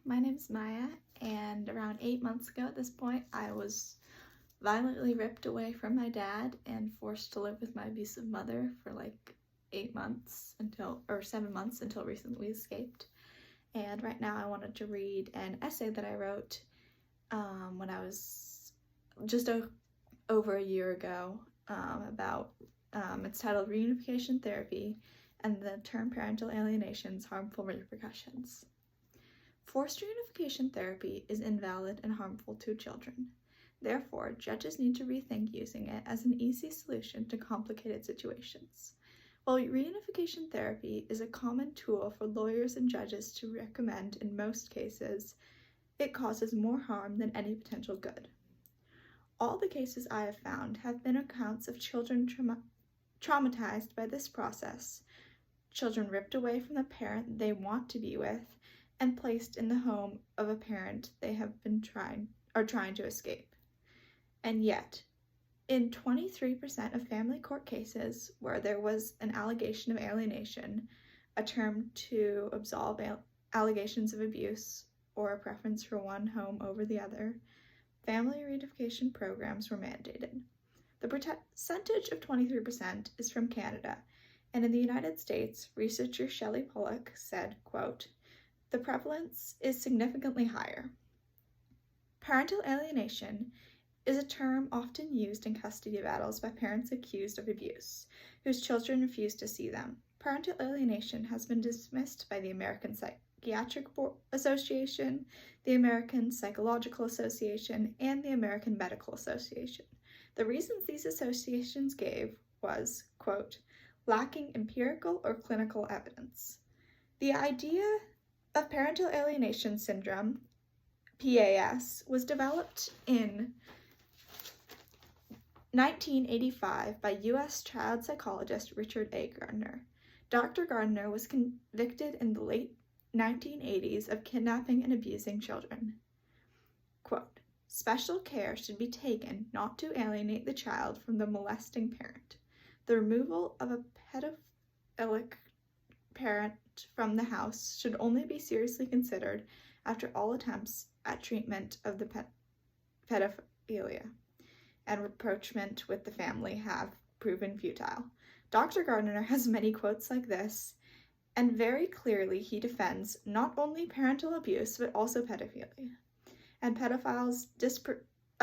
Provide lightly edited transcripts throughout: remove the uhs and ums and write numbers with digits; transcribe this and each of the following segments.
my name is Maya, and around 8 months ago at this point, I was violently ripped away from my dad and forced to live with my abusive mother for like 7 months until recently escaped. And right now I wanted to read an essay that I wrote when I was just over a year ago it's titled Reunification Therapy and the Term Parental Alienation's Harmful Repercussions. Forced reunification therapy is invalid and harmful to children. Therefore, judges need to rethink using it as an easy solution to complicated situations. While reunification therapy is a common tool for lawyers and judges to recommend in most cases, it causes more harm than any potential good. All the cases I have found have been accounts of children traumatized by this process, children ripped away from the parent they want to be with, and placed in the home of a parent they have been trying to escape. And yet, in 23% of family court cases where there was an allegation of alienation, a term to absolve allegations of abuse or a preference for one home over the other, family reunification programs were mandated. The percentage of 23% is from Canada, and in the United States, researcher Shelley Pollock said, quote, "The prevalence is significantly higher." Parental alienation is a term often used in custody battles by parents accused of abuse, whose children refuse to see them. Parental alienation has been dismissed by the American Psychiatric Association, the American Psychological Association, and the American Medical Association. The reasons these associations gave was, quote, lacking empirical or clinical evidence. The idea of parental alienation syndrome, PAS, was developed in 1985 by U.S. child psychologist Richard A. Gardner. Dr. Gardner was convicted in the late 1980s of kidnapping and abusing children. Quote, "Special care should be taken not to alienate the child from the molesting parent. The removal of a pedophilic parent from the house should only be seriously considered after all attempts at treatment of the pedophilia and rapprochement with the family have proven futile." Dr. Gardner has many quotes like this, and very clearly he defends not only parental abuse but also pedophilia. And a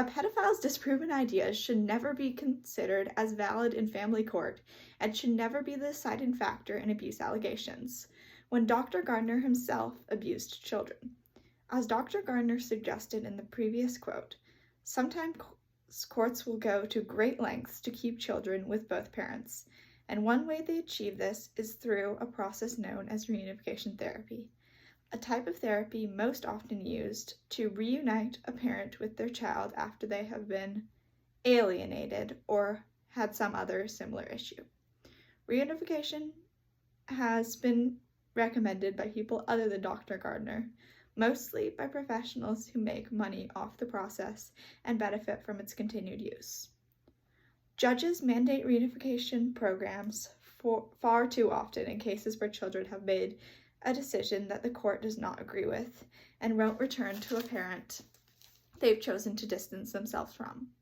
pedophile's disproven ideas should never be considered as valid in family court and should never be the deciding factor in abuse allegations, when Dr. Gardner himself abused children. As Dr. Gardner suggested in the previous quote, sometimes courts will go to great lengths to keep children with both parents, and one way they achieve this is through a process known as reunification therapy, a type of therapy most often used to reunite a parent with their child after they have been alienated or had some other similar issue. Reunification has been recommended by people other than Dr. Gardner, mostly by professionals who make money off the process and benefit from its continued use. Judges mandate reunification programs far too often in cases where children have made a decision that the court does not agree with and won't return to a parent they've chosen to distance themselves from.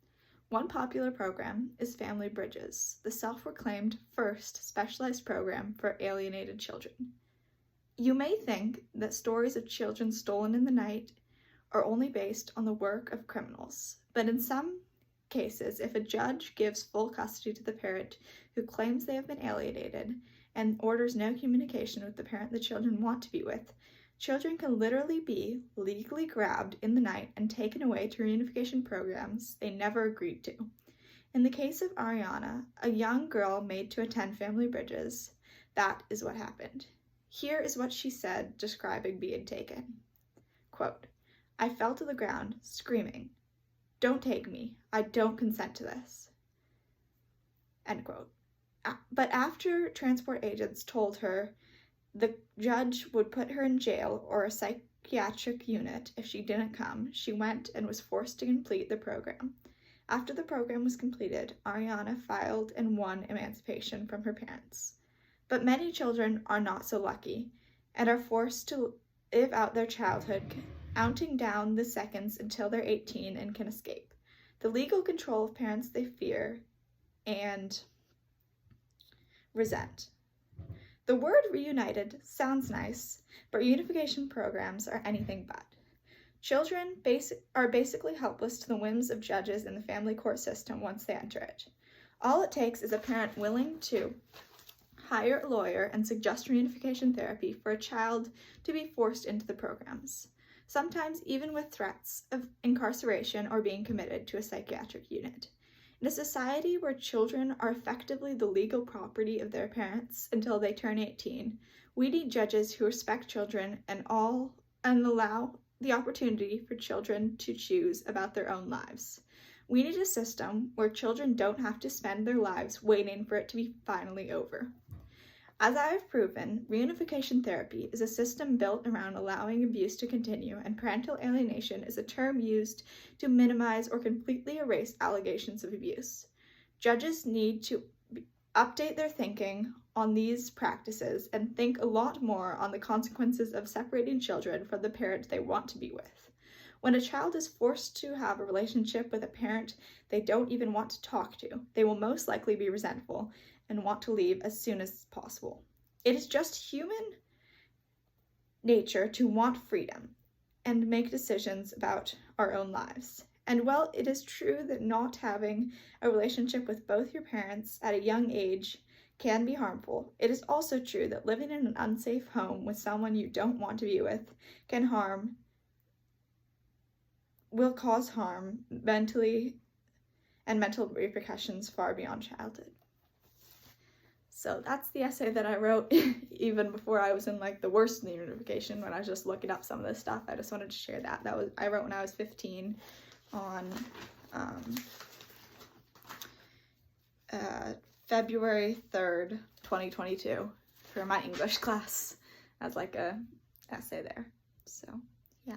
One popular program is Family Bridges, the self-proclaimed first specialized program for alienated children. You may think that stories of children stolen in the night are only based on the work of criminals, but in some cases, if a judge gives full custody to the parent who claims they have been alienated and orders no communication with the parent the children want to be with, children can literally be legally grabbed in the night and taken away to reunification programs they never agreed to. In the case of Ariana, a young girl made to attend Family Bridges, that is what happened. Here is what she said describing being taken. Quote, "I fell to the ground, screaming, 'Don't take me. I don't consent to this.'" End quote. But after transport agents told her the judge would put her in jail or a psychiatric unit if she didn't come, she went and was forced to complete the program. After the program was completed, Ariana filed and won emancipation from her parents. But many children are not so lucky and are forced to live out their childhood, counting down the seconds until they're 18 and can escape. The legal control of parents they fear and resent. The word reunited sounds nice, but reunification programs are anything but. Children are basically helpless to the whims of judges in the family court system once they enter it. All it takes is a parent willing to hire a lawyer and suggest reunification therapy for a child to be forced into the programs, sometimes even with threats of incarceration or being committed to a psychiatric unit. In a society where children are effectively the legal property of their parents until they turn 18, we need judges who respect children and allow the opportunity for children to choose about their own lives. We need a system where children don't have to spend their lives waiting for it to be finally over. As I have proven, reunification therapy is a system built around allowing abuse to continue, and parental alienation is a term used to minimize or completely erase allegations of abuse. Judges need to update their thinking on these practices and think a lot more on the consequences of separating children from the parent they want to be with. When a child is forced to have a relationship with a parent they don't even want to talk to, they will most likely be resentful and want to leave as soon as possible. It is just human nature to want freedom and make decisions about our own lives. And while it is true that not having a relationship with both your parents at a young age can be harmful, it is also true that living in an unsafe home with someone you don't want to be with will cause harm mentally and mental repercussions far beyond childhood. So that's the essay that I wrote even before I was in like the worst reunification, when I was just looking up some of this stuff. I just wanted to share that. I wrote when I was 15 on February 3rd, 2022 for my English class as like a essay there. So yeah.